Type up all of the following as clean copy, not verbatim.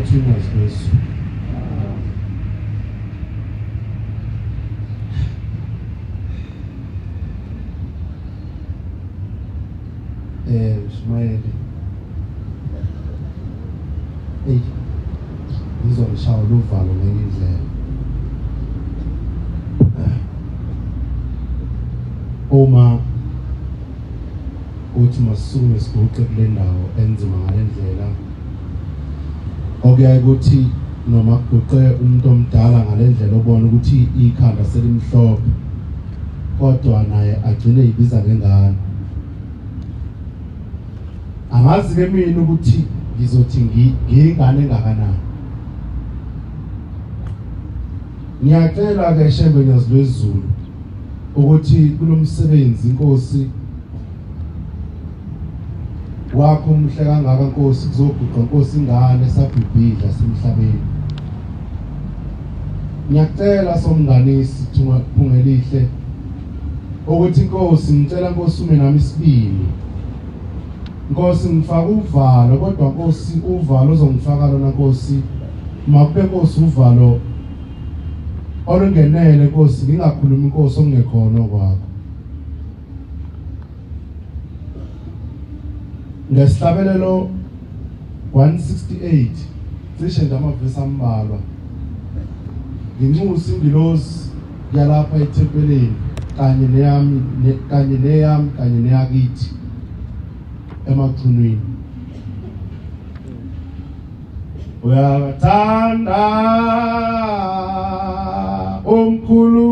uthi ungazizwe Ismail ngizongishaya uvalo ngenye indlela uma uthi masume siguqe kule ndawo enzima ngalendlela okuyaye ukuthi noma kuguqe umuntu omdala ngalendlela obona ukuthi ikhanda selimhlophe kodwa naye agcine ibiza ngengane angazi ke mina ukuthi ngizothi ngingane engakanani ngiyacela ke shembe ngiyazilwezulu ukuthi kulomsebenzi inkosi wakho umhle kangaka Nkosi kuzoguqa Nkosi ingane esabhibhidla semhlabeni ngiyacela somnganisi thungelihle ukuthi Nkosi ngicela Nkosi ume nami isibili Nkosi ngifaka uvalo kodwa Nkosi uvalo uzongifaka lona Nkosi makube Nkosi uvalo olungenele Nkosi ngingakhulumi Nkosi ongekhona kwakho ngesihlabelelo 168 cishe nje amavesi ambalwa nginxusa indilozi yalapha ethempeleni kanye neyami neyakithi emathunweni uyathanda omkhulu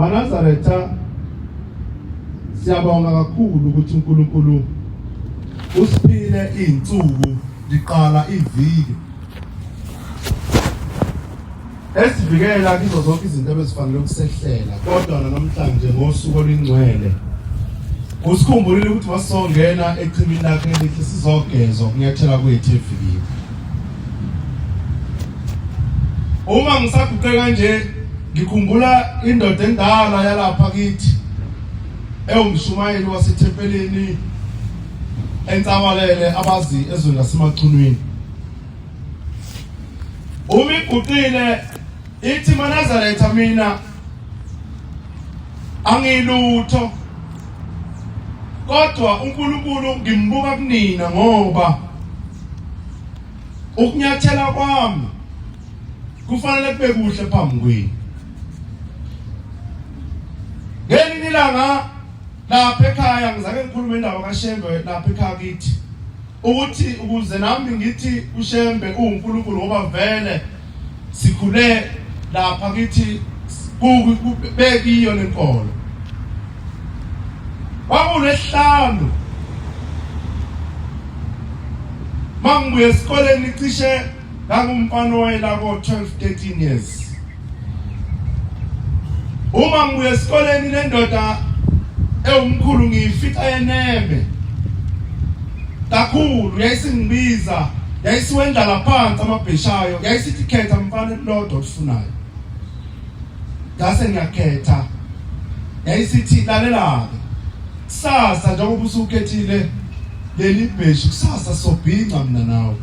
Nazaretha siyabonga kakhulu ukuthi uNkulunkulu usiphile izinsuku liqala iviki esivikela kizo zonke izinto ebezifanele ukusehlela kodwa namhlanje ngosuku olungcwele usikhumbulile ukuthi masizongena echimini lakhe elihle sizogezwa kunyathela kwethu evikini. Uma ngisaguqe kanje ngikhumbula indoda endala yalapha kithi ewumshumayeli wasethempelini entsabalele abazi ezweni lasemachunwini. Umiguqile ithi Nazaretha mina angilutho kodwa uNkulunkulu ngimbuka kunina ngoba ukunyathela kwami kufanele kube kuhle phambi kwenu. Ngelinye ilanga lapha ekhaya ngizake ngikhuluma indaba kaShembe lapha ekhaya kithi ukuthi ukuze nami ngithi uShembe uNkulunkulu ngoba vele sikhule lapha kithi bekiyo lenkolo. Kwakulesihlanu mangibuye esikoleni cishe ngangumfana wayela ko 12-13 years. Uma ngibuye esikoleni lendoda ewumkhulu ngifika yeneme kakhulu yayisingibiza yayisiwendla phansi amabheshayo yayisithi khetha mfana lodwa ofunayo. Ngase ngiyakhetha yayisithi lalela kusasa njengoba usukhethile leli bheshu kusasa sobhinca mina nawe.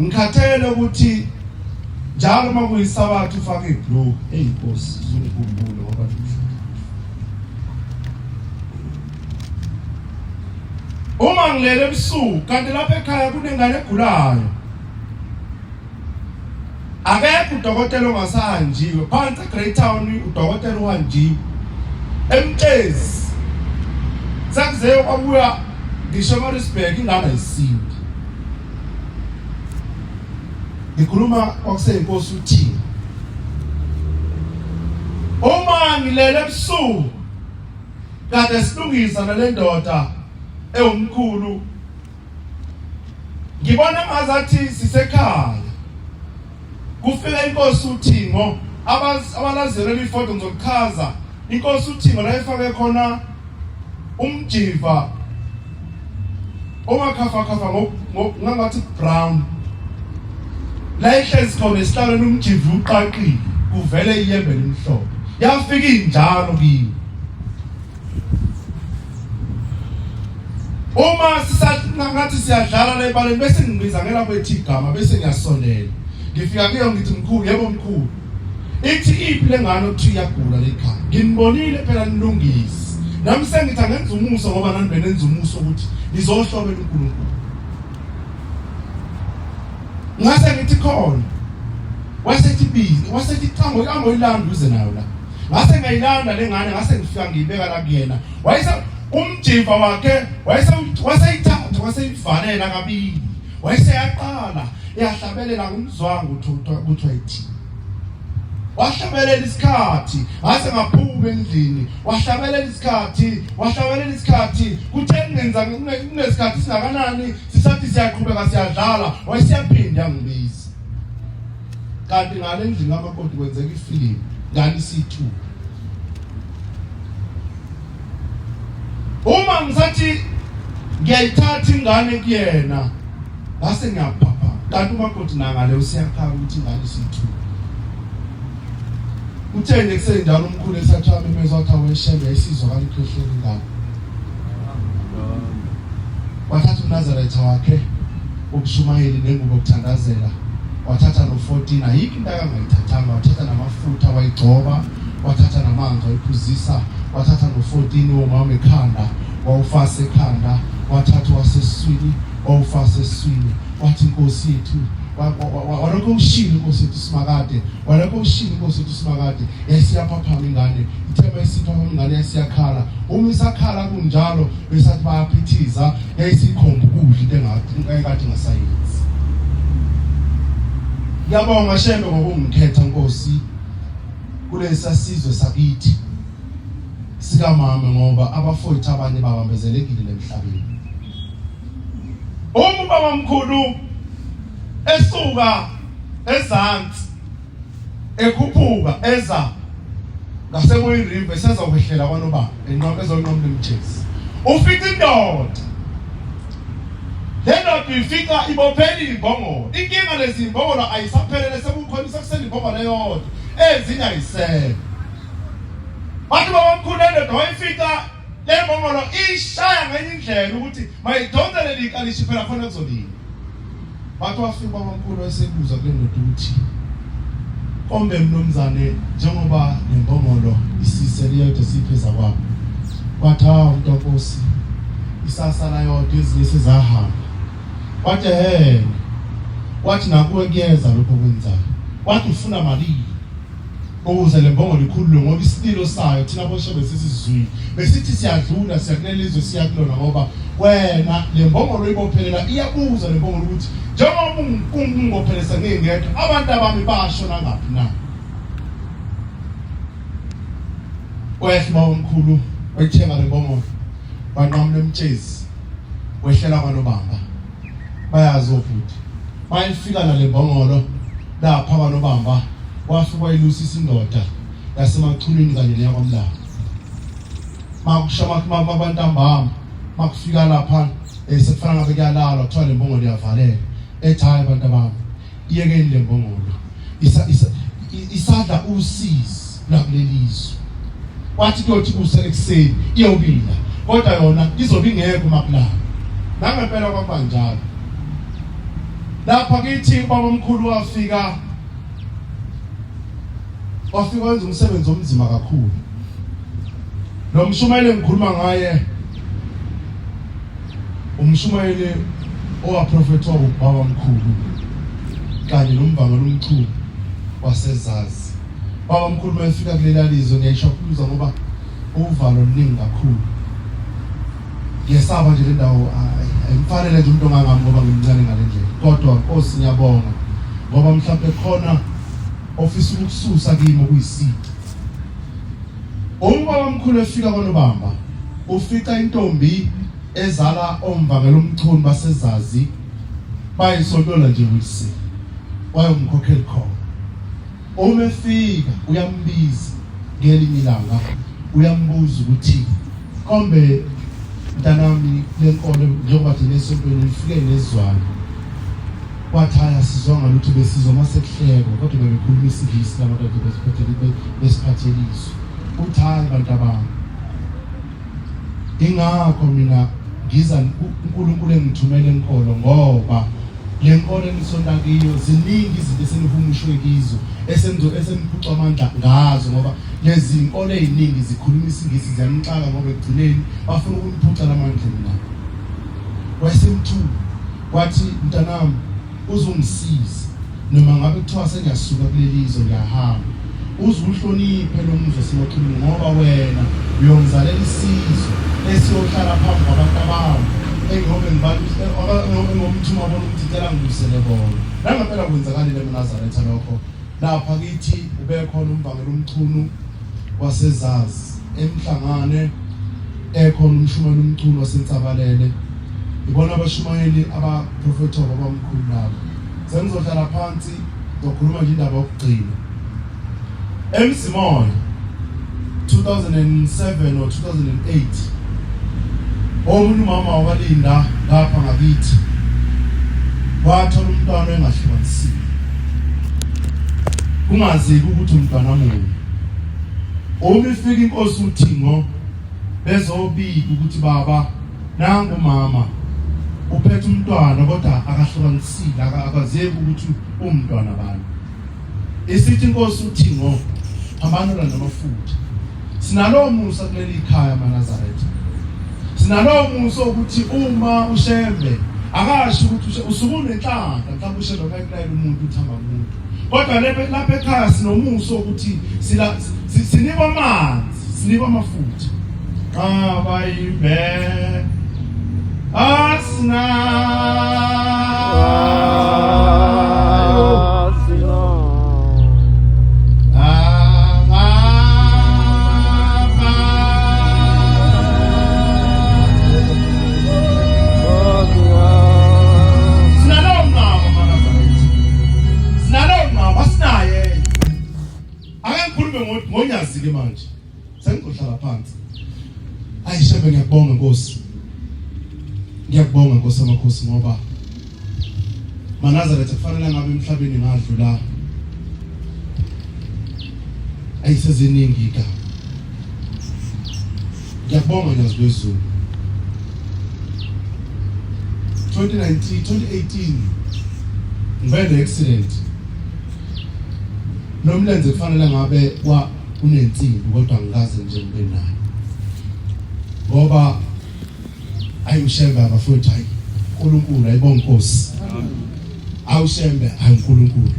Ngikhathele ukuthi njalo makuyisabatha ufake iblue eyinkosi uzokukhumbula ngoba uma ngilele ebusuku kanti lapha ekhaya kunengane egulayo akekho udokotela ongasahanjiwe phansi eGreat Town udokotela uhanjiwe eMtezi sakuze kwabuya ngisho eMaritzburg ingane ayisindi. Ngikhuluma kwakuseyinkosi uthini uma ngilele ebusuku kade silungisa nale ndoda ewumkhulu ngibona ngazathi sisekhaya kufika inkosi uThingo abalazele ifoto ngizokukhaza inkosi uThingo la ifake khona umjiva omakhafa ngangathi brown la ihlezi khona esihlalo umjiva uqaqile kuvele iyembe limhlophe yafika injalo kimi. Uma sisathi siyadlala la ebaleni bese ngibiza ngela kwethi igama bese ngiyasondela ngifika kuyo ngithi mkhulu yebo mkhulu ithi iphi lengane ukuthi iyagula lekhaya nginibonile phela nilungisi nami sengithi angenza umuso ngoba nani benenza umuso ukuthi nizohlobela uNkulunkulu. Ngase ngithi khona wasethi bizi wasethi qango ilanda uze nayo la ngase ngayilanda lengane ngase ngifika ngiyibeka la kuyena umjiva wakhe waseyithatha waseyivalela kabili wayeseyaqala yahlabelela kumzwangu kuthiwa yithi wahlabelela isikhathi ngase ngaphuma endlini wahlabelela isikhathi kuthe ngenza kunesikhathi singakanani sisathi siyaqhubeka siyadlala wayesiyaphinda ngibiza kanti ngale ndlini kamakoti kwenzeka ifilimu ngani C2 uma ngisathi ngiyayithatha ingane kuyena ngase ngiyaphapha kanti umakoti nangale usiyakhala ukuthi ingane C2 uthenge kusenjalo umkhulu esathama imezwa wathi awesheme yayisizwa kalikhohleli ingane wathatha uNazaretha wakhe ukushumayeli nengubo okuthandazela wathatha no14 ayikho into akangayithathanga wathatha namafutha wayigcoba wathatha namanzi wayiphuzisa wathatha no14 womama ekhanda wawufasa ekhanda wathatha waseswini wawufasa eswini wathi Nkosi yethu walokho ushilo Nkosi yethu simakade walokho ushilo Nkosi yethu simakade yasiyaphaphama ingane ithemba yasiphaphama ingane yasiyakhala uma isakhala kunjalo besathi bayaphithiza yayisikhomba ukudla into engakade ngasayenzi ngiyabonga shembe ngokungikhetha Nkosi kulesa sizwe sakithi sika mama ngoba abafowethu abanye babambezelekile emhlabeni ubaba mkhulu esuka ezantsi ekhuphuka eza ngasemoyini river sezokwehlela kwanobaba enqobe ezonqobe lemthezi ufika indoda lendoda ifika ibophela imbongolo inkinga lezi imbongolo ayisaphelele sekukhona sekusele imbongolo eyodwa ezinye ayisele bathi baba mkhulu lendoda wayifika lembongolo ishaya ngenye indlela ukuthi mayidonsele likalishi phela khona kuzolina bathi wafika baba mkhulu wayesebuza kule ndoda ukuthi kombe mnumzane njengoba lembongolo isisele yodwa sipheza kwabo wathi umuntu Nkosi isasala yodwa ezinye sezahamba wathi wathi nakuwe kuyeza lokho kwenzayo wathi ufuna malini ukuze lembongolo ikhululwe ngoba isilo sayo thina boshebe sesizwini besithi siyadlula siyakulelizwe siyakulona ngoba wena lembongolo ibophelela iyabuza lembongolo ukuthi njengoba ungibophelesa ngingedwa abantu abami bashona ngaphi na wehla omkhulu wayithenga lembongolo banqamula emtshezi wehlela kwanobamba bayazi ukuthi bayifika na lembongolo lapha kwanobamba wafika wayilusisa indoda yasemachulweni kanye neyakwamlanga makushama abantu ambama makufika lapha sekufana ngabe kuyalala kuthiwa lembongolo iyavalela ethi hayi abantu abami iyekeni lembongolo isadla usizi lakulelizwe wathi kuyothi kusele ekseni iyobila kodwa yona izobe ingekho makulala nangempela kwaba njalo lapha kithi baba omkhulu wafika wenza umsebenzi omzima kakhulu lo mshumayeli engikhuluma ngaye umshumayeli owaprofetwa ubaba omkhulu kanye nomvangelo omkhulu wasezazi baba omkhulu mayefika kulela lizwe ngiyayishakuluza ngoba uvalo luningi kakhulu yesaba nje le ndawo ayimfanele nje umuntu ongangami ngoba ngimncane ngale ndlela kodwa Nkosi ngiyabonga ngoba mhlawumbe khona ofisa ukususa kimi okuyisito ubaba omkhulu efika kwanobamba ufika intombi ezala omvangelo omchunu basezazi bayisontola nje ukuthi wayomkhokhela khona uma efika uyambiza ngelinye ilanga uyambuza ukuthi kombe mntanami lenkolo njengoba thina esontweni lifike nezwana wathaya sizonga lutho besizwa masekuhleko kodwa bebekhuluma isingisi labantu besiphathelizwe uthaya abantu abami ingakho mina ngiza uNkulunkulu engithumele enkolo ngoba le nkolo enisonta kiyo ziningi izinto esenihumushwe kizo eseniphucwa amandla ngazo ngoba lezi inkolo eziningi zikhuluma isingisi ziyanixaka ngoba ekugcineni bafuna ukuniphuca lamandla mina wayesemthula wathi mntanami uzongisiza noma ngabe kuthiwa sengiyasuka kulelizwe ngiyahamba uzuhloniphe lo muzwa simokhuluma ngoba wena uyongizalela isizwe esiyohlala phambi kwabantu abami engihobe ngibalise ngomthuma bona ukuthi cela ngibusele bona nangaphela kwenzakalile eNazaretha lokho lapha kithi ubekhona umbangela umchunu wasezazi emhlangane ekhona umshumela umchunu waseNtsabalele ibona abashumayeli abaprofethi abamkhulu labo sengizohlala phansi ngokhuluma nje indaba yokugcina eMzimoyo 2007 or 2008 omunye umama wabalinda lapha ngakithi wathola umntwana engahlukanisile kungazeki ukuthi umntwana munye omifika inkosi uThingo bezobika ukuthi baba nangu mama uphethe umntwana kodwa akahlukanisile akazeki ukuthi umntwana bani isithi inkosi uThingo amanola namafutha sinalo musa kuleli ikhaya eNazaretha sinalo musa ukuthi uma ushembe akasho ukuthi usukunenhlanga mhlawumbe ushembe bayilayela umuntu uthamba umuntu kodwa lapha ekhaya sinomusa ukuthi sinikwa amanzi sinikwa amafutha abayibe asna ngonyazike manje sengizohlala phansi ayishebe ngiyabonga Nkosi ngiyabonga Nkosi amakhosi ngoba eNazaretha kufanele ngabe emhlabeni ngadlula ayiseziningi ka ngiyabonga ngiyazizwe 2018 ngibe accident nomlenze kufanele ngabe unensimbi kodwa ngikaze nje ngibe nayo ngoba ayushembe abafowethu hayi uNkulunkulu ayibonga Nkosi awushembe hayi uNkulunkulu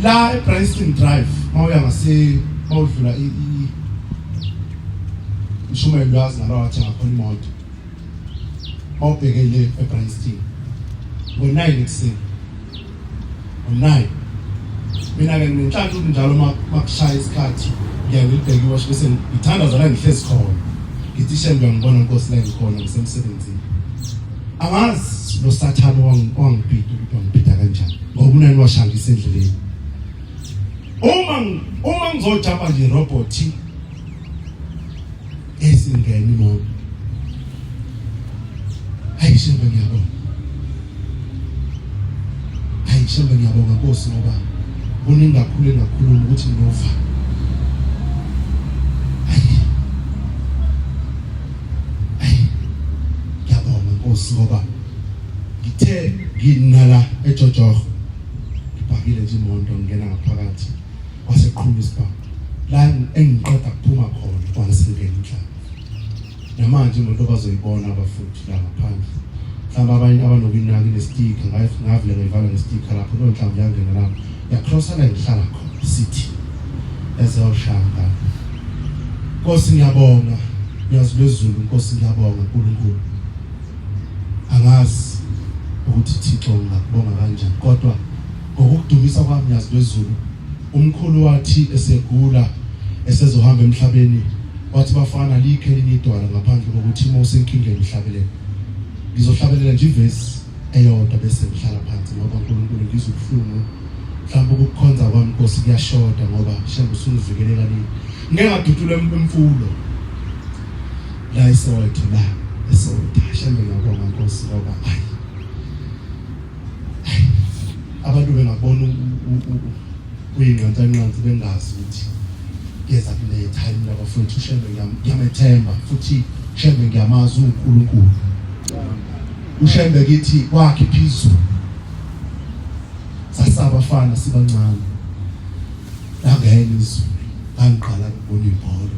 la ePrinceton Drive mawuya mawudlula umshumeli wazi nalo wathi ngakhona imoto mawubhekele ePrinceton ngo9 ekseni ngo9 mina ke nginhlanhla ukuthi njalo makushaya isikhathi ngiyabheka iwash bese ngithandaza la ngihlezi khona ngithi shembe ngibona Nkosi la ngikhona ngisemsebenzini angazi lo sathane wangibhida ukuthi wangibhida kanjani ngoba unani washangisa endleleni uma ngizojama nje robot esingeni imoto ayishembe ngiyabona ayishembe ngiyabonga Nkosi ngoba uningakhulu ngakhuluma ukuthi ngova ngiyabonga Nkosi ngoba ngithe nginala eJoJo ngibhakile nje imoto ngena ngaphakathi kwaseqhumisa la engiqeda kuphuma khona kwanisingena inhlamba namanje umuntu obazoyibona abafuthi la ngaphandle mhlawumbe abanye abanokunaka nestika ngavile ngivala nestika lapho lo mhlawumbe yangena lapho yakrosa la ngihlala khona city ezoshanga Nkosi ngiyabonga ngiyazilezulu Nkosi ngiyabonga uNkulunkulu angazi ukuthi Thixo ngakubonga kanjani kodwa ngokudumisa kwami ngiyazilezulu umkhulu wathi esegula esezohamba emhlabeni wathi bafana likhe linidwala ngaphandle kokuthi Mose inkingeni ihlabelele ngizohlabelela nje ivesi eyodwa bese ngihlala phansi ngoba uNkulunkulu ngizokuhlungu mhlawumbe ukukhonza kwami Nkosi kuyashoda ngoba shembe usungivikele kanini ngeke ngadudula emfulo la isowethu la esowethu shembe ngabonga Nkosi ngoba abantu bengabona uyinqantshanqansi bengazi ukuthi yeza kule time labafowethu shembe ngiyamethemba futhi shembe ngiyamazi uNkulunkulu ushembe kithi kwakhe phezulu sasabafana sibancane la ngene izulu angiqala ukubona ibhola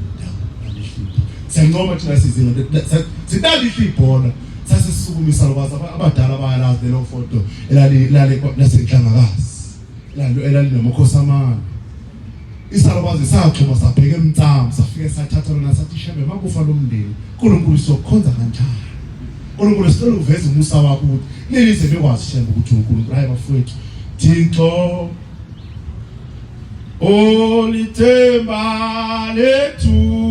ngihlipha siyancoma thina sizinga sidali ibhola sasisukumisa lokwazi abadala bayalazi lelo foto elali lasenhlangakazi lalo elalinomkhosi amane isalukazi saxhuma sabheka emntamo safike sathatha lona sathi shembe makufa lo mndeni uNkulunkulu sokukhonza kanjani uNkulunkulu sicela uveze umusa wakho ukuthi nelize bekwazi shembe ukuthi uNkulunkulu hayi bafowethu Thixo olithemba lethu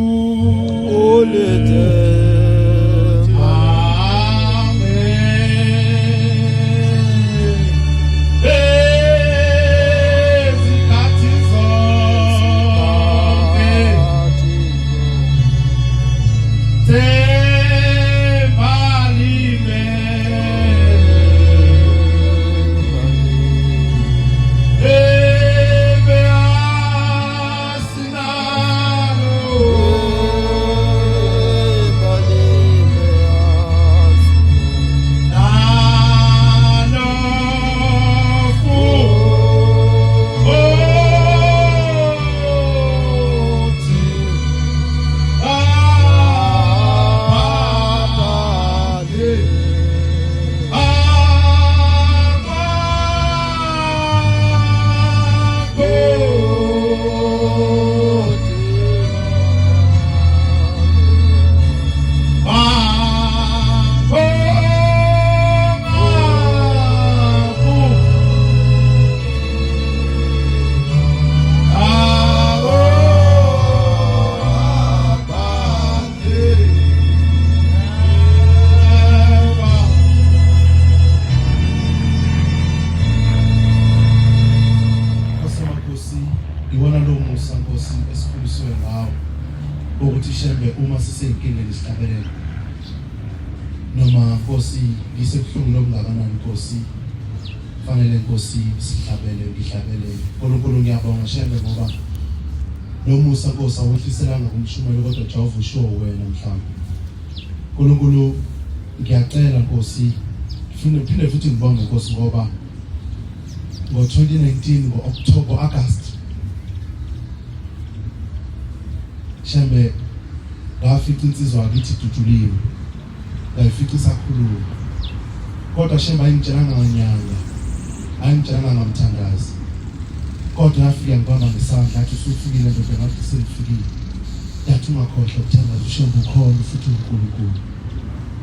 ukuthi shembe uma sisenkingeni isihlabelele noma Nkosi ngisekuhlungu lokungakanani Nkosi fanele Nkosi sihlabele ngihlabele uNkulunkulu ngiyabonga shembe ngoba lo musa Nkosi awehliselanga kumshumelo kodwa Jehova usho wena mhlawumbe uNkulunkulu ngiyacela Nkosi phinde futhi ngibonge Nkosi ngoba ngo-2019 ngo-October August shembe ngafika insizwa yakithi iduduliwe ngayifika isakhuluma kodwa shembe ayingitshelanga nganyanga ayingitshelanga ngamthandazi kodwa yafika ngibamba ngesandla athi usufikile ndoda ngathi sengifikile yathi ungakhohlwa ukuthandaza ushembe ukhona futhi uNkulunkulu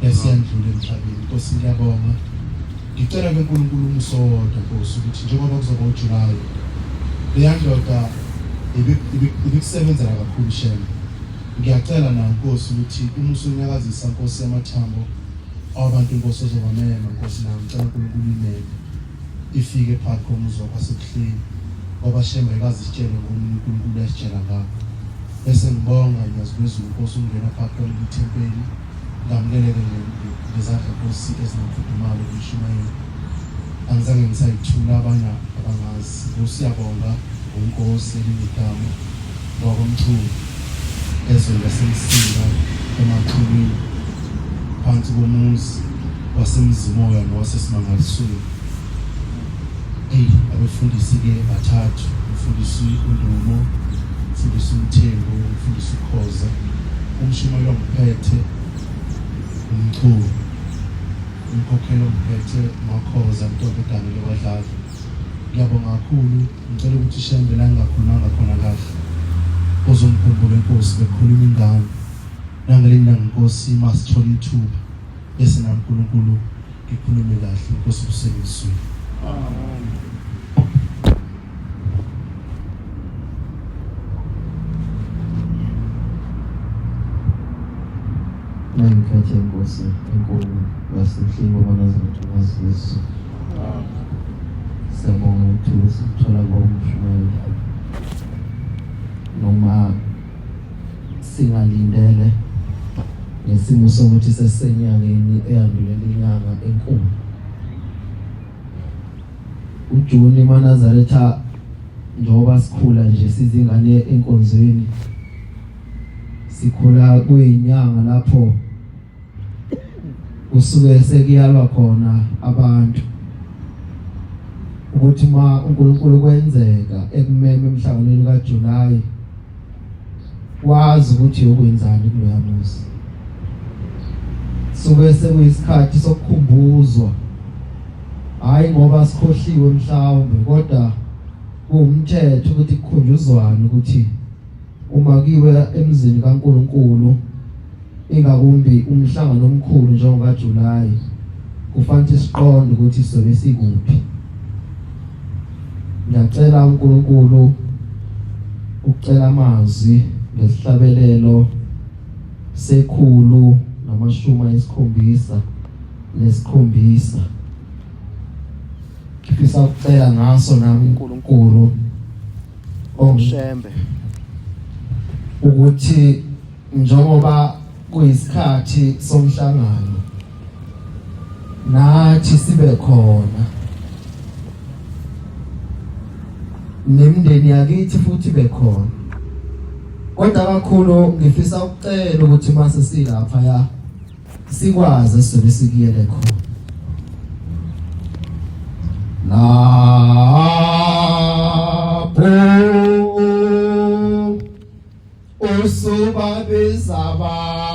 yasiyandlula emhlabeni Nkosi ngiyabonga ngicela kuNkulunkulu umsodwa Nkosi ukuthi njengoba kuzoba uJuly leyandoda ibikusebenzela kakhulu shembe ngiyacela na Nkosi ukuthi uma usunyakazisa Nkosi yamathambo abantu Nkosi ozobamema Nkosi na ngicela uNkulunkulu imele ifike phakathi komuzi wasebuhleni ngoba shembe ikazitshele ngoNkulunkulu yasitshela ngakho bese ngibonga ngiyazibuzwa Nkosi ungena phakathi kwethempeli ngamleleke ngezandla Nkosi ezinomfudumalo kumshumayeli angizange ngisayithula abanye abangazi Nkosi yabonga uNkosi elinigama ngokomthunzi ezweni semsinga emaxhumini phansi komuzi wasemzimoya nowasesimangalisweni abefundisi-ke bathathu umfundisi uNdumo umfundisi uMthengo umfundisi uKhoza umshumayeli ongiphethe umchulu umkhokheli ongiphethe uMakhoza Mtobedane lebadlali ngiyabonga kakhulu ngicela ukuthi shembe la ngingakhulumanga khona kahle ozongikhumbula Nkosi bekhuluma ingane nangelinye Nkosi masithola ithuba bese naNkulunkulu ngikhulume kahle Nkosi usebenziswe amen. Ngikhethe Nkosi enkulu wasemhlini waNazaretha uMazisi siyabonga ukuthi sithola komshumayeli noma singalindele ngesimo sokuthi sesenyangeni eyandulela inyanga enkulu uJuni waNazaretha njengoba sikhula nje sizingane enkonzweni sikhula kuyinyanga lapho usuke sekuyalwa khona abantu ukuthi ma uNkulunkulu kwenzeka ekumeme emhlanganweni kaJuly wazi ukuthi uyokwenzani kuloya muzi suke sekuyisikhathi sokukhumbuzwa hayi ngoba sikhohliwe mhlawumbe kodwa umthetho ukuthi kukhunjuzwane ukuthi uma kiwe emzini kaNkuluNkulu ingakumbi umhlangano omkhulu njengoba July kufanele siqonde ukuthi sobe sikuphi. Ngiyacela uNkulunkulu ukucela amazwi ngesihlabelelo sekhulu nama-7 ngifisa ukucela ngaso nami uNkulunkulu ongishembe ukuthi njengoba kuyisikhathi somhlangano nathi sibe khona nemndeni yakithi futhi bekhona. Kodwa kakhulu ngifisa ukucela ukuthi mase silapha ya sikwazi sobe sikuyele khona lapho usubabiza abanye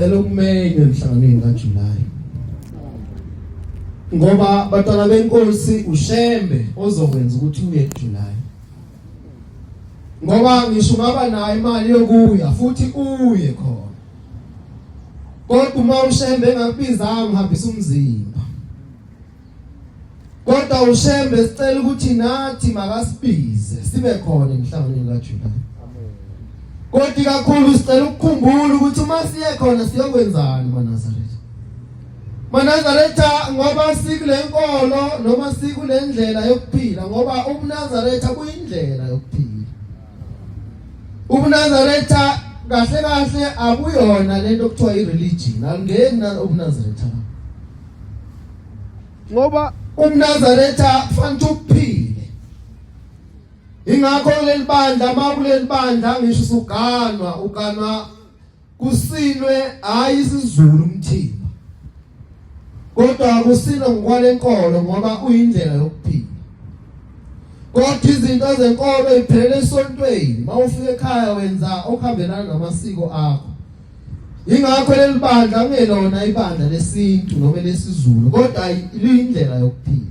sicela ukumenywa emhlanganweni kaJuly ngoba batwana benkosi ushembe ozokwenza ukuthi uye eJuly. ngoba ngisho ngaba nayo imali yokuya futhi uye khona, kodwa uma ushembe engakubizanga uhambisa umzimba, kodwa ushembe sicela ukuthi nathi makasibize sibe khona emhlanganweni kaJulayi. Kodwa kakhulu sicela ukukhumbula ukuthi uma siye khona siyokwenzani Manazaretha ngoba sikule nkolo noma sikule ndlela yokuphila, ngoba ubuNazaretha kuyindlela yokuphila. ubuNazaretha kahle kahle abuyona lento okuthiwa ireligion, angeni na ubuNazaretha. Ngoba ubuNazaretha kufanele ukuphile. Ingakho leli bandla makuleli bandla ngisho uganwa kusinwe hayi isiZulu umthimba, kodwa kusinwe ngokwalenkolo ngoba uyindlela yokuphila. Kodwa izinto zenkolo iphelele esontweni, mawufika ekhaya wenza okuhambelana namasiko akho. Ingakho leli bandla ngelona ibandla lesintu noma lesiZulu, kodwa liyindlela yokuphila.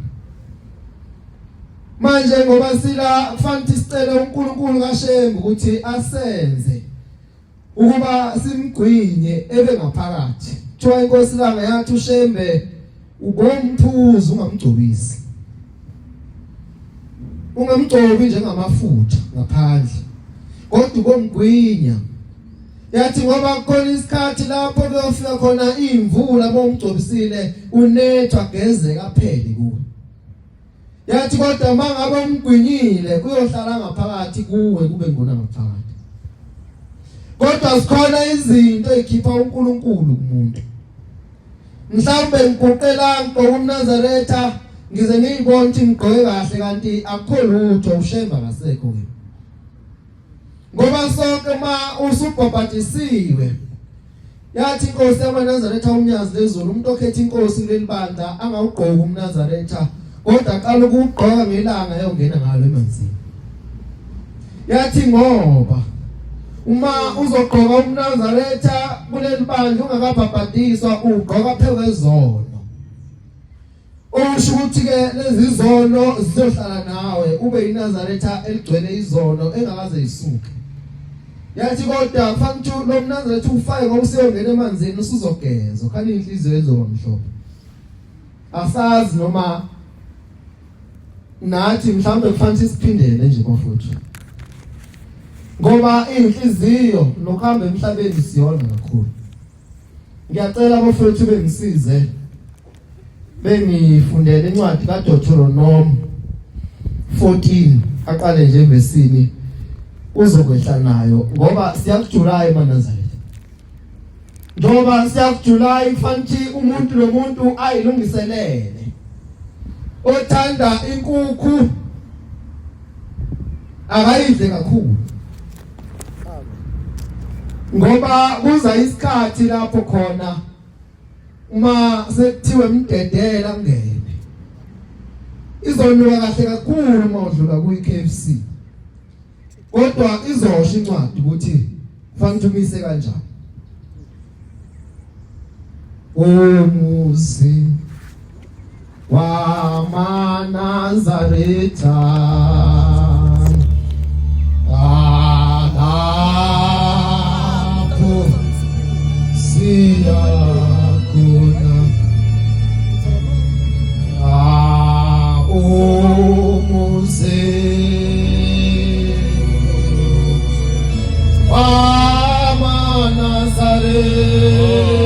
Manje ngoba sila kufanele sicele uNkulunkulu kaShembe ukuthi asenze ukuba simgwinye ebe ngaphakathi. Kuthiwa inkosi langa yathi uShembe ubomphuzu ungamgcobisi, ungamgcobi njengamafutha ngaphandle, kodwa ubomgwinya. Yathi ngoba khona isikhathi lapho kuyofika khona imvula bomgcobisile unethwa geze kapheli kuwe. Yathi kodwa mangabe umgwinyile uyohlala ngaphakathi kuwe kube ngona ngaphakathi. Kodwa sikhona izinto ezikhipha uNkulunkulu kumuntu. Mhlawumbe ngikuqela ubuNazaretha ngize ngiyibone ukuthi ngigqoke kahle kanti akukho lutho uShembe akasekho kimi. Ngoba sonke ma usubhabhatisiwe, yathi inkosi yamaNazaretha umnyazi lezulu, umuntu okhetha inkosi kuleli bandla angawugqoki ubuNazaretha, kodwa aqala ukugqoka ngelanga eyongena ngalo emanzini. Yathi ngoba uma uzogqoka ubuNazaretha kuleli bandla ungakabhabhatiswa ugqoka phezu kwezono, usho ukuthi ke lezi zono zizohlala nawe ube iNazaretha eligcwele izono engakaze isuke. Yathi kodwa kufanele ukuthi lo mNazaretha ufake ngoba useyongena emanzini usuzogeza, khani inhliziyo ezoba mhlophe. Asazi noma nathi mhlawumbe kufanele siphindele nje bafowethu, ngoba inhliziyo nokuhamba emhlabeni siyona kakhulu. Ngiyacela bafowethu bengisize bengifundele incwadi kaDeuteronomy 14 aqale nje evesini uzokwehla nayo, ngoba siyakujulayi eManazaretha. Ngoba siyakujulayi kufanele umuntu nomuntu ayilungiselele. Othanda inkukhu akayidle kakhulu, ngoba kuza isikhathi lapho khona uma sekuthiwe mdedela ngene izonuka kahle kakhulu uma udlula kuyi-KFC, kodwa izosho incwadi ukuthi kufanele umise kanjani. Umuzi wamaNazaretha alapho siyakhona, umuzi wamaNazaretha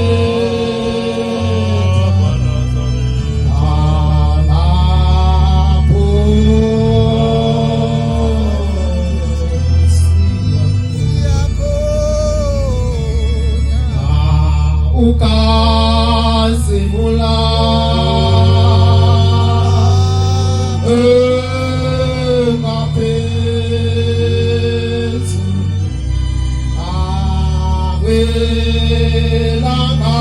ukazimula ngaphezu awelanga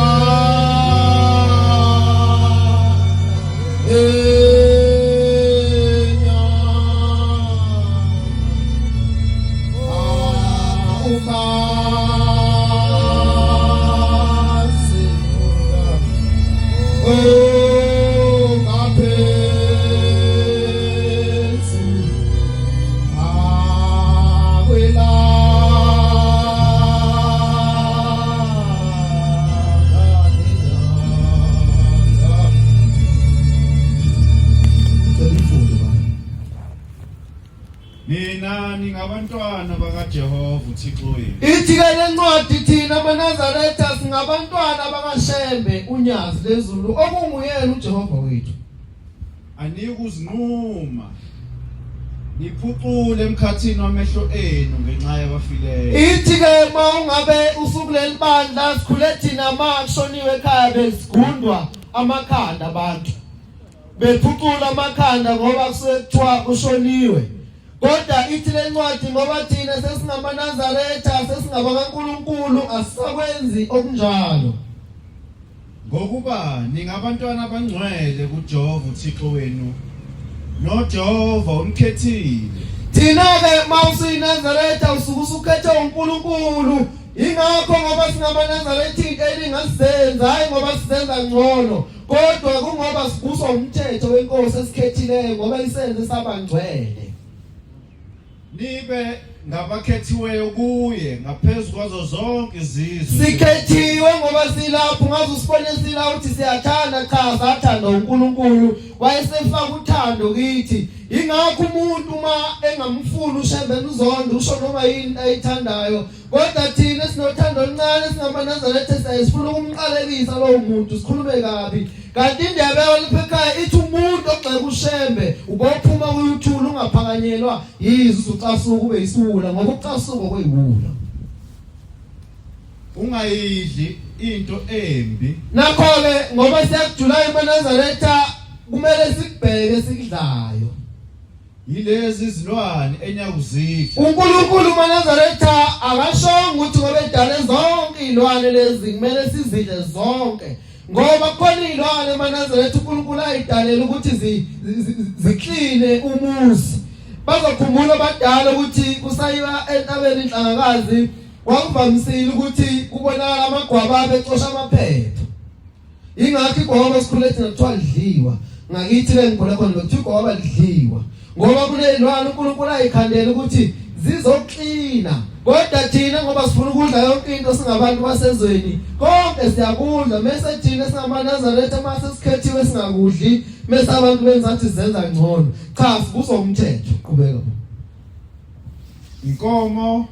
Thina ningabantwana bakaJehova uThixo wethu. Ithi ke lencwadi thina amaNazaretha singabantwana bakaShembe unyazi lezulu okunguyena uJehova wethu. Anikuzinquma niphucule emkhathini wamehlo enu ngenxa yabafileyo. Ithi ke mawungabe usukuleli bandla sikhule thina makushoniwe ekhaya besigundwa amakhanda abantu. Bephucula amakhanda ngoba kusethiwa ushoniwe. Kodwa ithi lencwadi ngoba thina sesingamaNazaretha sesingabakaNkulunkulu asisakwenzi okunjalo. Ngokuba ningabantwana abangcwele kuJehova uThixo wenu. NoJehova umkhethile. Thina ke mawusuyinazaretha usuke usukhethe uNkulunkulu. Ingakho ngoba singamaNazaretha elingasenza hayi ngoba sisenza ngcono kodwa kungoba sibuswa umthetho wenkosi esikhethileyo ngoba isenze sabangcwele. Nibe ngabakhethiweyo kuye ngaphezulu kwazo zonke izizwe. Sikhethiwe ngoba silapho ngaze usibone sila uthi siyathanda cha sathanda uNkulunkulu wayesefaka uthando kithi. Ingakho umuntu uma engamfuni uShembe uZondo usho noma yini ayithandayo kodwa thina sinothando oluncane singamaNazaretha sifuna ukumqalekisa lowo muntu sikhulume kabi. Kanti indebe yaliphekhaya ithi umuntu ogxeka uShembe ubophuma kuyuthula ungaphakanyelwa yizwe ucasuka kube yisula ngoba ucasuka kweyiwula. Ungayidli into embi. Nakho ke ngoba siyakujula amaNazaretha kumele sikubheke sikudlayo. Yilezi izilwane enyakuzidla. uNkulunkulu amaNazaretha akashonga ukuthi ngoba edale zonke izilwane lezi kumele sizidle zonke. Ngoba khona izilwane amaNazaretha uNkulunkulu ayidalele ukuthi zikline umuzi. Bazokhumbula abadala ukuthi kusayiwa entabeni inhlangakazi wakuvamisile ukuthi kubonakala amagwaba becosha amaphepha. Ingakho igwaba sikhule thina kuthiwa lidliwa. Ngakithi le ngibona khona bekuthiwa igwaba lidliwa. Ngoba kunezilwane uNkulunkulu ayikhandela ukuthi zizoklina. Kodwa thina ngoba sifuna ukudla yonke into singabantu basezweni konke siyakudla mase thina singamaNazaretha mase sikhethiwe singakudli mase abantu benza ukuthi sizenza ngcono. Cha sibuswa umthetho. Qhubeka. Inkomo,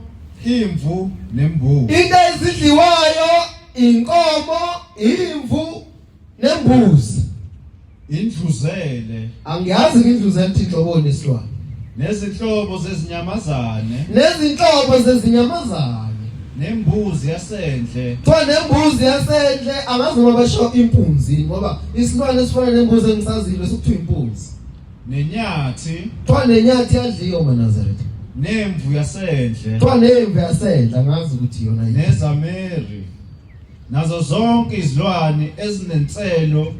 imvu nembuzi. Into ezidliwayo inkomo, imvu nembuzi. Indluzele. Angiyazi indluzele ithi inhloboni isilwane. Nezinhlobo zezinyamazane. Nezinhlobo zezinyamazane. Nembuzi yasendle. Kuthiwa nembuzi yasendle angazi noma basho impunzi ngoba isilwane esifana nembuzi engisazile sokuthiwa impunzi. Nenyathi. Kuthiwa nenyathi yadliwa amaNazaretha. Nemvu yasendle. Kuthiwa nemvu yasendle angazi ukuthi yona yini. Nezameri. Nazo zonke izilwane ezinenselo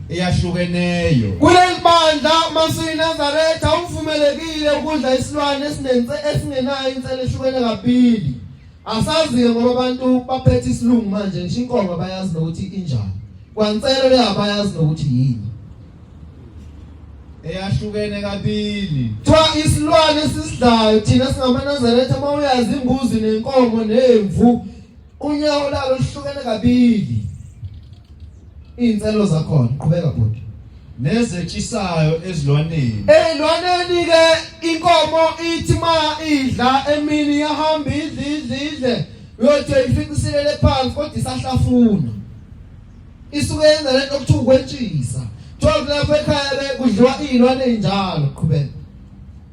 eyahlukeneyo. Kuleli bandla masuyinazaretha uvumelekile ukudla isilwane esingenayo inselo ehlukene kabili. Asazi ngoba abantu baphethe isilungu manje ngisho inkomo bayazi nokuthi injani. Kwanselo leyabayazi nokuthi yini. Eyahlukene kabili. Twa isilwane sisidlayo thina singamaNazaretha mawuyazi imbuzi nenkomo nemvu unyawo lalo lihlukene kabili. Inselo zakhona qhubeka bhuti. Nezetshisayo ezilwaneni. Ezilwaneni ke inkomo ithi ma idla emini yahamba idle uyothi ifikisile phansi kodwa isahlafuna. Isuke yenza lento okuthiwa ukwentshisa. Thola lapha ekhaya bekudliwa izilwane ezinjalo qhubeka.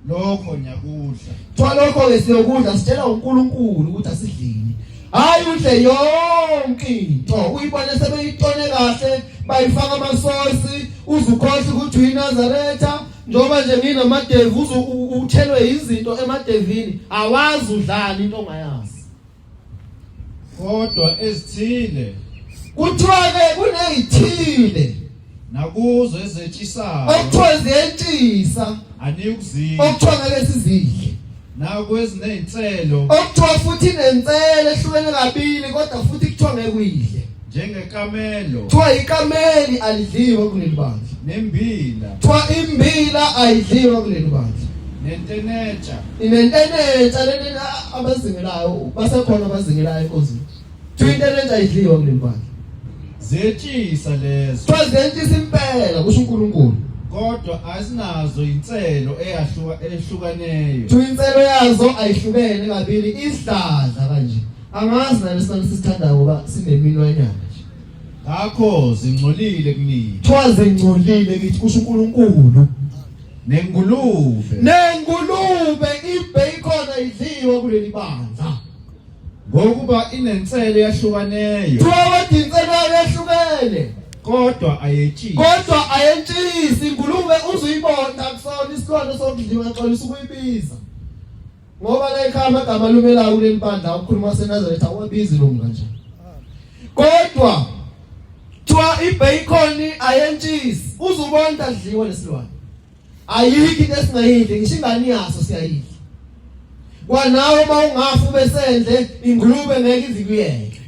Lokho nyakudla. Thola lokho ke siyokudla sitshela uNkulunkulu ukuthi asidlini. Hayi udle yonke into uyibone sebeyitone kahle bayifaka amasosi uzukhohle ukuthi uyiNazaretha njoba nje nginamadevu uthelwe izinto emadevini awazi udlani into ongayazi kodwa ezithile kuthiwa ke kunezithile nakuzo ezetshisayo okuthiwa ziyentshisa aniyukuzidla okuthiwa ngeke sizidle nakwezinenselo okuthiwa futhi nensele ehlukene kabili kodwa futhi kuthiwa ngeke uyidle njengekamelo kuthiwa ikameli alidliwa kuleli bandla nembila kuthiwa imbila ayidliwa kuleli bandla nentenetsha inentenetsha lena abazingelayo basekhona abazingelayo enkosini kuthiwa intenetsha ayidliwa kuleli bandla zetshisa lezo kuthiwa zentshisa impela kusho uNkulunkulu kodwa kodwa asinazo inselo ehlukaneyo. Inselo yazo ayihlukene kabili isidladla kanje. Angazi nalesona sisithanda ngoba sineminwanyana nje. Ngakho zingcolile kunini. Kuthiwa zingcolile kithi kusho uNkulunkulu. Nengulube ibhaykhona idliwe kuleli bandla. Ngokuba inenselo ehlukaneyo. Kuthiwa inselo ehlukene. Kodwa ayetshisi. Ingulube uzuyibona kusona isilwane sokudliwa xolisa ukuyibiza. Ngoba la ekhaya amagama lumela kuleli bandla ukukhuluma seNazaretha awabizi lo kanje. Kodwa kuthiwa ibhaykhoni ayentshisi uzubona adliwa lesilwane. Ayikho into esingayidli ngisho ingane yaso siyayidla. Kwanawe mawungafu besendle ingulube ngeke izikuyeke.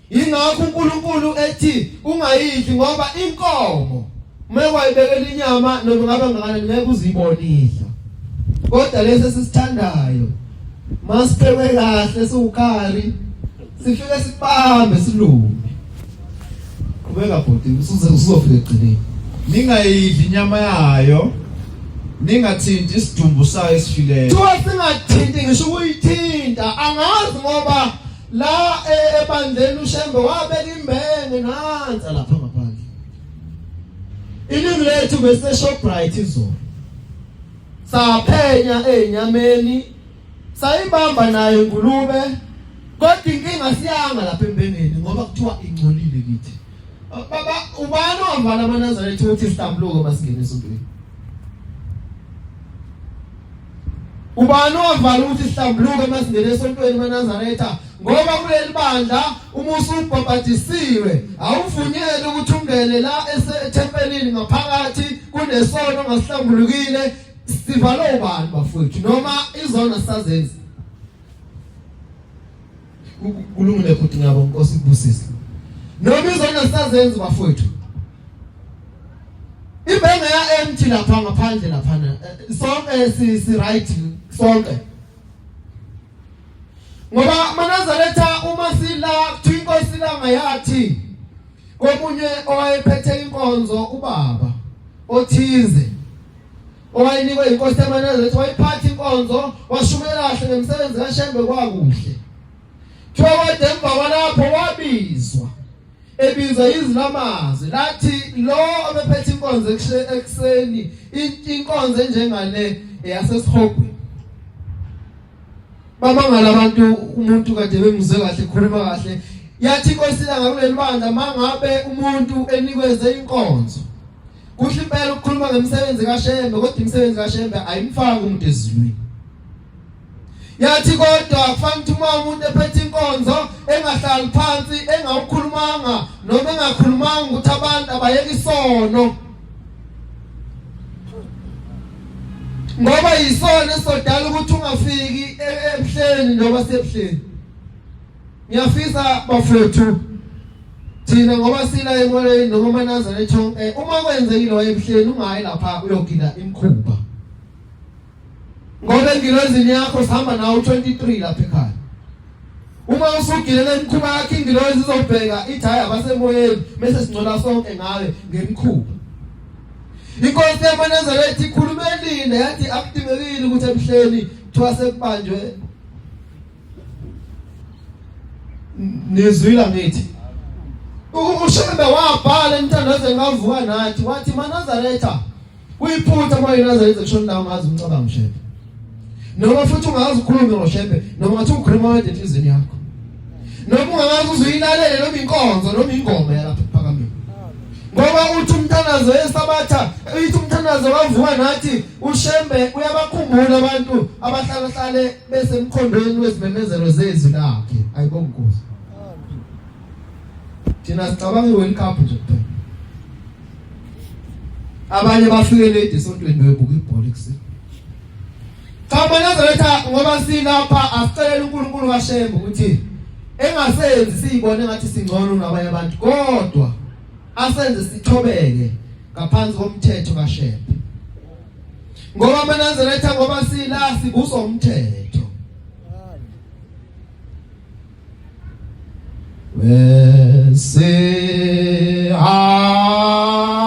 Ingakho uNkulunkulu ethi ungayidli ngoba inkomo mekwayibekela inyama noma ngabe ngakana ngeke uzibonidla. Kodwa lesi sisithandayo masiphekwe kahle siwukhari sifike sibambe silume. Kubeka bhuti usuzofika egcineni. Ningayidli inyama yayo, ningathinti isidumbu sayo esifileyo. Kuthiwa singathinti ngisho ukuyithinta angazi ngoba la ebandleni uShembe wabeka imbenge nansi lapha ngaphandle. Iningi lethu bese Shoprite izolo. Saphenya enyameni, sayibamba nayo ingulube, kodwa inkinga siyanga lapha embengeni ngoba kuthiwa ingcolile kithi. Baba ubani ovala amaNazaretha uthi sihlambuluke masingene esontweni? Ubani ovala uthi sihlambuluke masingene esontweni amaNazaretha? Ngoba kuleli bandla uma usubhabhadisiwe awuvunyelwe ukuthi ungene la esethempelini ngaphakathi kunesono ngasihlambulukile. Sivalo ubani bafowethu noma izona sisazenza. Kulungile futhi ngabo Nkosi kubusisa. Noma izona sisazenza bafowethu. Ibenge ya empty lapha ngaphandle lapha sonke si right sonke. Ngoba amaNazaretha uma sila kuthi inkosi langa yathi komunye owayephethe inkonzo ubaba othize owayinikwe inkosi yamaNazaretha wayiphatha inkonzo washumela kahle ngemsebenzi kaShembe kwakuhle. Kuthiwa emva kwalapho wabizwa ebizwa izilamazi lathi lo obephethe inkonzo ekseni inkonzo enjengale yasesihogweni. Bamangala abantu umuntu kade bemuzwe kahle khuluma kahle yathi inkosi langa kuleli bandla mangabe umuntu enikweze inkonzo kuhle impela ukukhuluma ngemsebenzi kaShembe kodwa imisebenzi kaShembe ayimfaki umuntu ezulwini. Yathi kodwa kufanele uma umuntu ephethe inkonzo engahlali phansi engawukhulumanga noma engakhulumanga ukuthi abantu abayeke isono. Ngoba yisono esodala ukuthi ungafiki ebuhleni noma sebuhleni. Ngiyafisa bafowethu thina ngoba sila emoyeni noma amaNazaretha uma kwenzekile wayebuhleni ungayi lapha uyogila imkhuba. Ngoba engilozini yakho sihamba nawo 23 lapha ekhaya. Uma usugilele imkhuba yakhe ingilozi izobheka ithi hayi abasemoyeni bese singcola sonke ngawe ngemkhuba. Inkosi yamaNazaretha ikhuluma elinde yathi akudingekile ukuthi ebuhleni kuthiwa sekubanjwe nezwila ngithi. UShembe wabhala emthandazweni ngavuka nathi wathi maNazaretha kuyiphutha uma iNazaretha kushona la ngazi umcabango Shembe. Noma futhi ungazi ukukhuluma ngoShembe noma ngathi ukhuluma wedwa enhlizweni yakho. Noma ungazi uzuyilalele noma inkonzo noma ingoma yalapha ephakameni. Ngoba uthi umthandazo weSabatha uthi umthandazo wavuka nathi uShembe uyabakhumbula abantu abahlala bese emkhondweni wezimemezelo zezwi lakhe. Ayibonge Nkosi. Thina sicabanga iWorld Cup nje kuphela. Abanye bafike late esontweni bebuka ibhola ekseni. amaNazaretha ngoba silapha asicela uNkulunkulu kaShembe ukuthi engasenzi siyibone ngathi singcono nabanye abantu kodwa asenze sithobeke ngaphansi komthetho kaShembe. Ngoba amaNazaretha ngoba sila sibuswa umthetho. Wese hambi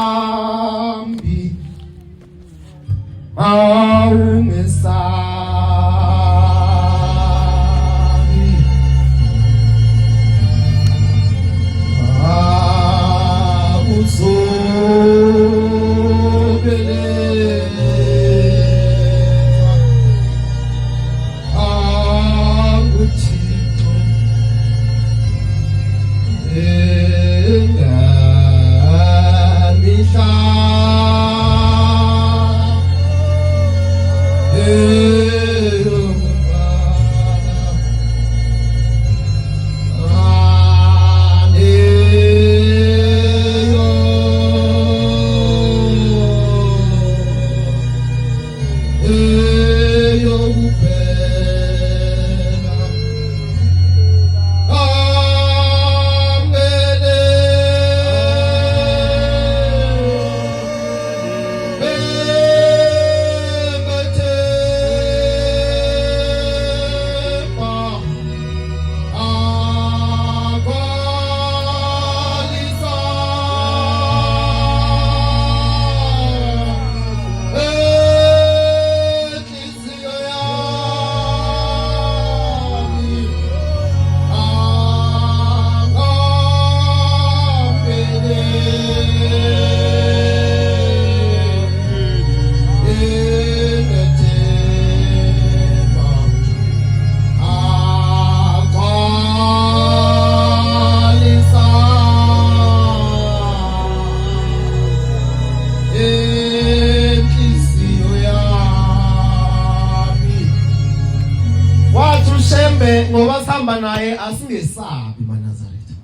uShembe ngoba sihamba naye asingesabi maNazaretha.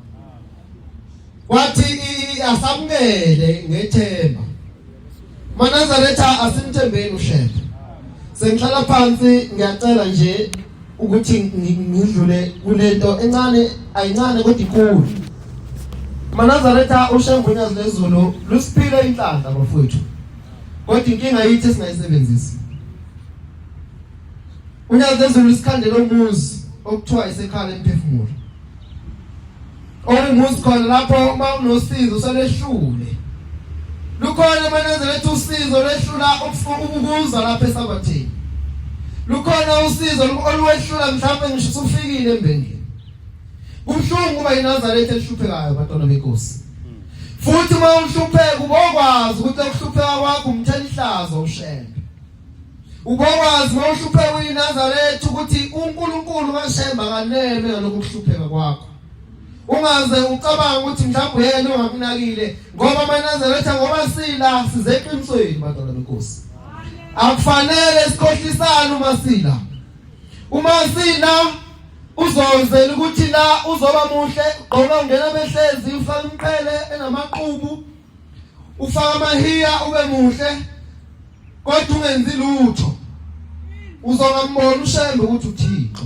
Wathi asamukele ngethemba. maNazaretha asimthembeni uShembe. Sengihlala phansi ngiyacela nje ukuthi ngidlule kulento encane ayincane kodwa inkulu. maNazaretha uShembe unyazi lezulu lusiphile inhlanhla bafowethu. Kodwa inkinga yithi singayisebenzisi. Unyazi lezulu isikhandela umuzi okuthiwa isekhala emphefumulo. Umuzi khona lapho uma unosizo usaleshule. Lukhona maNazaretha usizo lehlula ukubuza lapha eSabathini. Lukhona usizo oluwehlula mhlawumbe ngisho usufikile embengeni. Kubuhlungu kuba iNazaretha elihluphekayo bantwana benkosi. Futhi uma uhlupheka ubokwazi ukuthi ukuhlupheka kwakho umthela ihlazo uShembe. Ubokwazi uma uhlupheka uyiNazaretha ukuthi uNkulunkulu kaShembe akaneme ngalokho kuhlupheka kwakho. Ungaze ucabanga ukuthi mhlawumbe yena ungakunakile ngoba maNazaretha ngoba sila sizeqinisweni bantwana benkosi. Akufanele sikhohlisane uMasila. uMasila uzozela ukuthi la uzoba muhle gqoka ungena behlezi ufaka imqhele enamaqhubu ufaka amahiya ube muhle kodwa ungenzi lutho. Uzongambona uShembe ukuthi uThixo.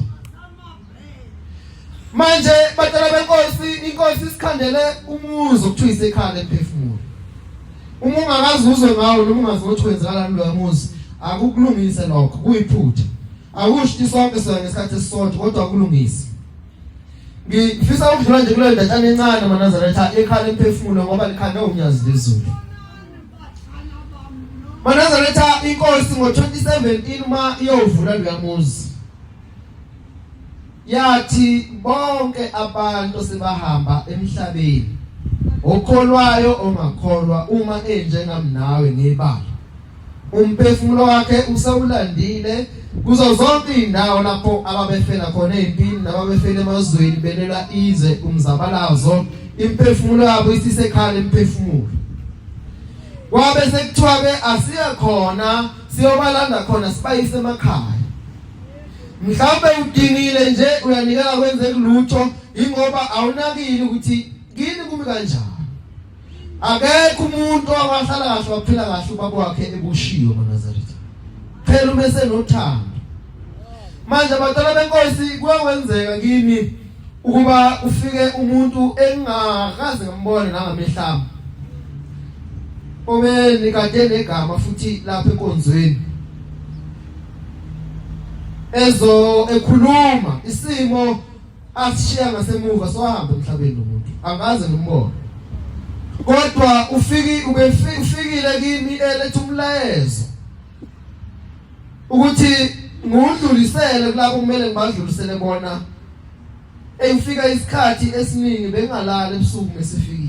Manje bantwana benkosi inkosi isikhandele umuzi okuthiwa isekhala emphefumulo. Uma ungakazuzwe ngawo noma ungazi ukuthi kwenzakalani lo muzi akukulungise lokho kuyiphutha. Akusho isonke sona ngesikhathi esisodwa kodwa akulungisi. Ngifisa ukudlula nje kule ndatshana encane maNazaretha ekhala emphefumulo ngoba likhanda unyazi lezulu. maNazaretha inkosi ngo2017 uma iyovula lo muzi yathi bonke abantu sebahamba emhlabeni okholwayo ongakholwa uma enjengami nawe ngebala. Umphefumulo wakhe usawulandile kuzo zonke indawo lapho ababefela khona empini nababefela emazweni belela ize umzabalazo imphefumulo yabo isisekhala emphefumulo. Kwabe sekuthiwa ke asiye khona siyobalanda khona sibayise emakhaya. Mhlawumbe udingile nje uyanikela kwenze kulutho ingoba awunakile ukuthi kini kumi kanjani. Akekho umuntu owahlala kahle waphila kahle ubaba wakhe ebushiwe maNazaretha. Phela umese nothando. Manje abantwana benkosi kuyakwenzeka kimi ukuba ufike umuntu engakaze ngambone nangamehlami. Obeni kade negama futhi lapha enkonzweni. Ekhuluma isimo asishiya ngasemuva sohamba emhlabeni umuntu angaze ngimbone. Kodwa ufikile kimi eletha umlayezo ukuthi ngudlulisele kulabo kumele ngibadlulisele bona. Ufika isikhathi esiningi bengalala ebusuku ngesifikile.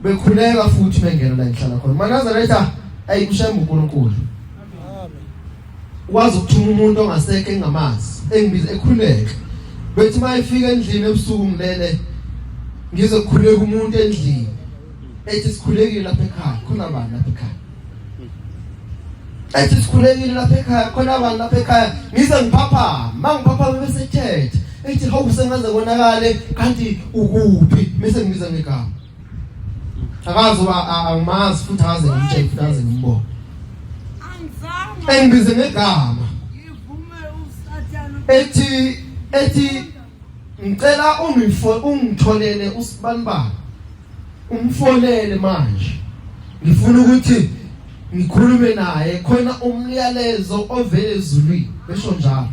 Bekhuleka futhi bengena la enhlala khona. maNazaretha ayikushemba uNkulunkulu. Amen. Wazi ukuthuma umuntu ongasekho engamazi, engibiza ekhuleka. Bethi mayifika endlini ebusuku ngilele ngizokhuleka umuntu endlini. Ethi sikhulekile lapha ekhaya, khona abantu lapha ekhaya. Ethi sikhulekile lapha ekhaya, khona abantu lapha ekhaya. Ngize ngiphaphama, mangiphaphama bese thethe. Ethi hawu sengaze konakale kanti ukuphi? Bese ngibiza ngegama. Akazi angimazi futhi akaze ngimtshela futhi akaze ngimbone. Angizange. Engibize ngegama. Ngivume uSathane. Ethi ngicela ungitholele uSibanibani. Umfonele manje. Ngifuna ukuthi ngikhulume naye khona umyalezo ovele ezulwini. Besho njalo.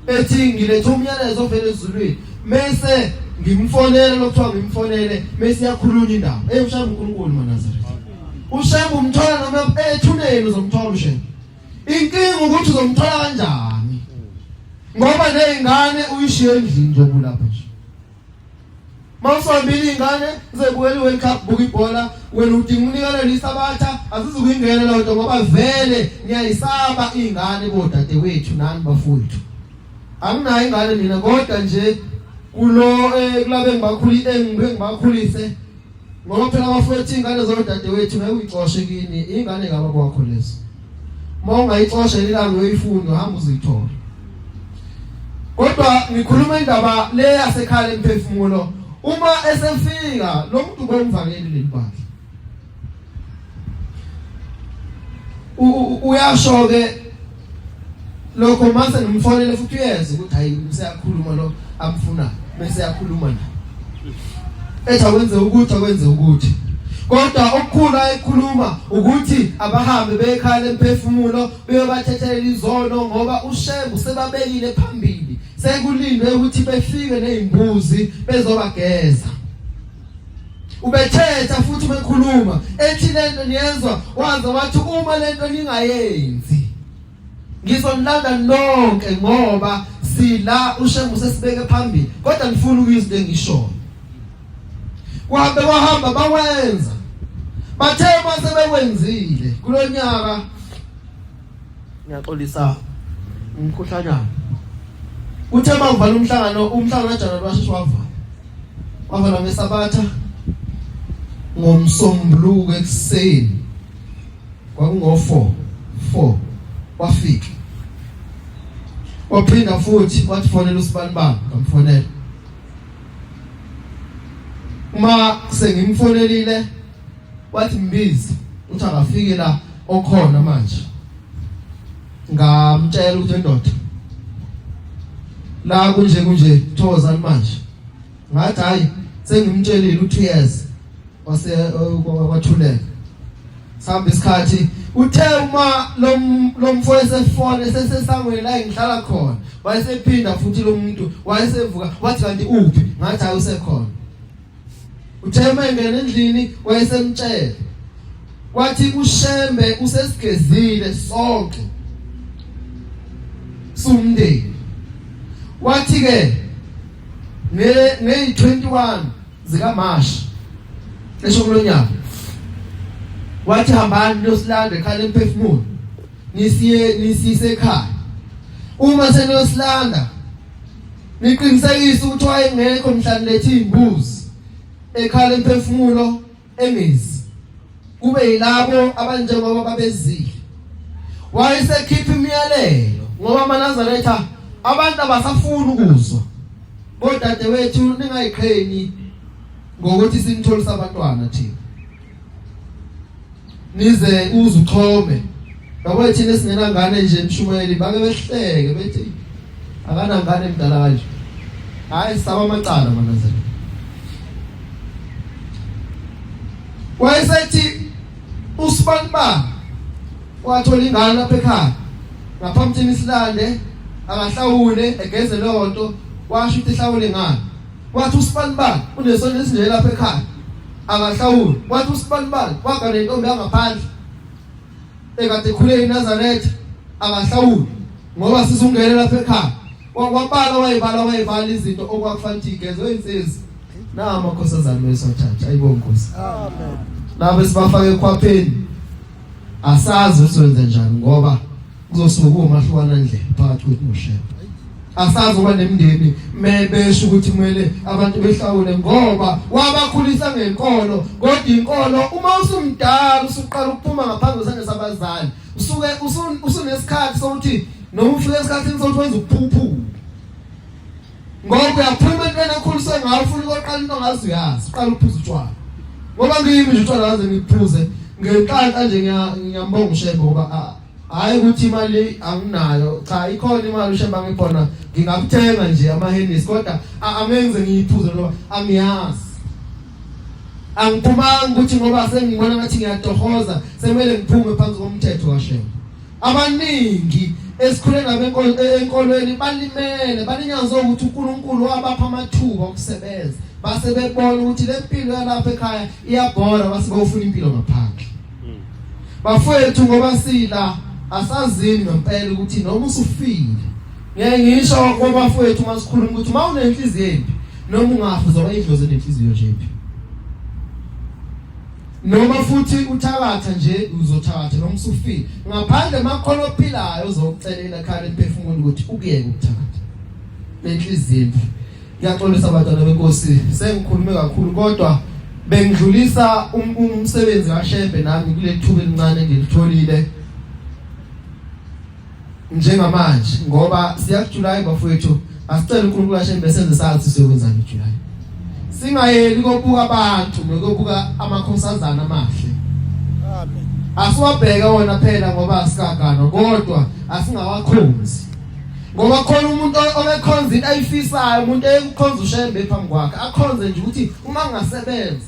Ethi ngilethe umyalezo ovele ezulwini. Mase ngimfonele lokuthiwa ngimfonele mase yakhulunywa indaba. Ushembe uNkulunkulu maNazaretha. Ushembe umthola noma ethuneni uzomthola uShembe. Inkinga ukuthi uzomthola kanjani? Ngoba nezingane uyishiye endlini nje kulapha nje. Mawusambile ingane zebuwele World Cup buka ibhola wena udinga unikela lisabatha asizukungena la nto ngoba vele ngiyayisaba ingane bodade wethu nani bafowethu. Anginayo ingane mina kodwa nje kulo kulabe ngibakhulise ngoba phela abafowethu ingane zodade wethu ngeke uyixoshe kini ingane ngaba kwakho lezo. Uma ungayixosha ilanga uyifunda uhamba uzithola. Kodwa ngikhuluma indaba le yasekhaya emphefumulo uma esefika lo muntu bomvangeli lelibandla uyasho ke lokho mase ngimfonele futhi uyeze ukuthi hayi useyakhuluma lo amfuna bese yakhuluma naye ethi akwenze ukuthi kodwa okukhula ekhuluma ukuthi abahambe bekhaya emphefumulo beyobathethela izono ngoba uShembu sebabekile phambili sekulindwe ukuthi befike nezimbuzi bezobageza ubethetha futhi bekhuluma ethi lento niyezwa waze wathi uma lento ningayenzi ngizonilanda nonke ngoba sila uShembu sesibeke phambili kodwa ngifuna ukuyizwe ngisho wahamba bawenza bathe mase bekwenzile kulonyaka ngiyaxolisa umkhuhlanyana uthe bavala umhlangano kaJanuary washishwa wavala ngesabatha ngomsombuluko ekseni kwakungo 4 wafika waphinda futhi wathi fonela uSibanibani ngamfonela uma sengimfonelile wathi Mbizi uthi akafike la okhona manje ngamtshela ukuthi ndoda la kunje Thokozani manje ngathi hayi sengimtshelile u2 years wase wathuleka sihamba isikhathi uthe uma lo mfowethu esefone sesesangweni la engihlala khona wayesephinda futhi lo muntu wayesevuka wathi kanti uphi ngathi hayi usekhona uthe mengene endlini wayesemtshela wathi uShembe usesigezile sonke sumndeni wathi ke nge21 zika March esho kulonyaka wathi hambani niyosilanda ekhaya emphefumulo nisise ekhaya uma seniyosilanda niqinisekise ukuthi wayengekho mhlanlethe izimbuzi ekhaya emphefumulo engezi kube yilabo abanjengoba babezile wayesekhipha imiyalelo ngoba amaNazaretha abantu abasafuna ukuzwa bodade wethu ningayiqheni ngokuthi sinitholisa abantwana thina nize uzuxhome yabo thina singenangane nje emshumeli bake behleke bethi akanangane emdala kanje hayi saba amacala amaNazaretha wayesethi uSibanibani wathola ingane lapha ekhaya ngaphambi isilande akahlawule egeze lonto washo ukuthi ihlawule ngani wathi uSibanibani unesona esinje lapha ekhaya akahlawule wathi uSibanibani waga nentombi yangaphandle ekade ekhule eNazaretha akahlawule ngoba sizungele lapha ekhaya wabala wayivala izinto okwakufanele igeze insizwe na amakhosazana wesothatha ayibonke Nkosi amen nabe sibafake ekhwapheni asazi usenze njani ngoba kuzosuka umahlukana ndlela phakathi kwethu noShembe asazi uba nemndeni mebesho ukuthi kumele abantu behlawule ngoba wabakhulisa ngenkolo kodwa inkolo uma usumdala usuqala ukuphuma ngaphandle kwesandla sabazali usuke usunesikhathi sokuthi noma ufike esikhathini sokuthi wenze ukuphuphu ngoba uyaphuma entweni ekhuliswe ngayo ufuna ukuqala into ngazi uyazi uqala ukuphuza utshwala ngoba ngiyimi nje utshwala ngaze ngiphuze ngenhlanhla nje ngiyambonga uShembe ngoba hayi ukuthi imali anginayo cha ikhona imali uShembe angibona ngingakuthenga nje amahenisi kodwa angenze ngiyiphuze ngoba angiyazi angiphumanga ukuthi ngoba sengibona ngathi ngiyatohoza semele ngiphume phansi komthetho kaShembe abaningi esikhule enkolweni balimele baninyazo ukuthi uNkulunkulu wabapha amathuba okusebenza base bebona ukuthi lempilo yalapha ekhaya iyabhora base bafuna impilo ngaphandle bafowethu ngoba sila asazini ngempela ukuthi noma usufile ngeke ngisho ngoba bafowethu masikhuluma ukuthi mawunenhliziyo embi noma ungafa uzobayidloze nenhliziyo nje embi noma futhi uthakatha nje uzothakatha noma usufile ngaphandle makhono ophilayo uzokucelela ekhaya emphefumulo ukuthi ukuyeke ukuthakatha nenhliziyo embi ngiyaxolisa abantwana beNkosi sengikhulume kakhulu kodwa bengidlulisa umsebenzi kaShembe nami kule thuba elincane engilitholile njengamanje ngoba siyakujulayi bafowethu Asicela uNkulunkulu ashembe senze sathi siyokwenza ngeJuly. Singayeli kobuka abantu nokubuka amakhosazana amahle. Amen. Asiwabheke wona phela ngoba asikagana kodwa asingawakhonzi. Ngoba khona umuntu obekhonza into ayifisayo, umuntu ekukhonza ushembe phambi kwakhe. Akhonze nje ukuthi uma ngasebenza.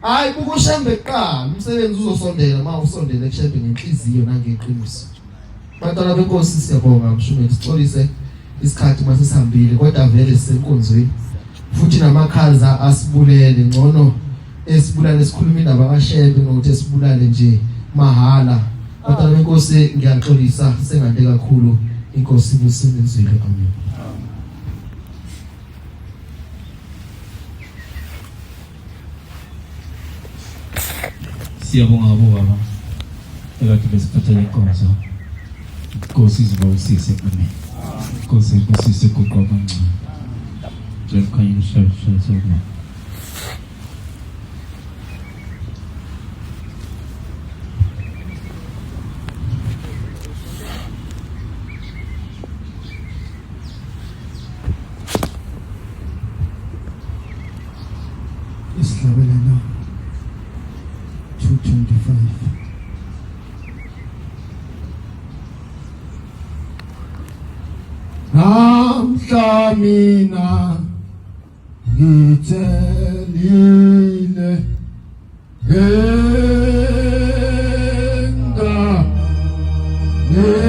Hayi buka ushembe kuqala, umsebenzi uzosondela uma usondele kushembe ngenhliziyo nangeqiniso. Bantwana benkosi siyabonga mshumayeli sixolise isikhathi mase sihambile kodwa vele sisenkonzweni. Futhi namakhaza asibulele ngcono esibulale sikhuluma indaba kaShembe ngokuthi esibulale nje mahala. Bantwana benkosi ngiyaxolisa sengande kakhulu. Inkosi ibusebenzile. Amen. Siyabonga baba ekade besiphatha inkonzo. Inkosi izibawusise amen. Inkosi ikusise kuqoqa kancane. Just can you share so much? Islabelana 225. Namhla mina ngithelile enga neshiya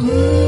Yeah.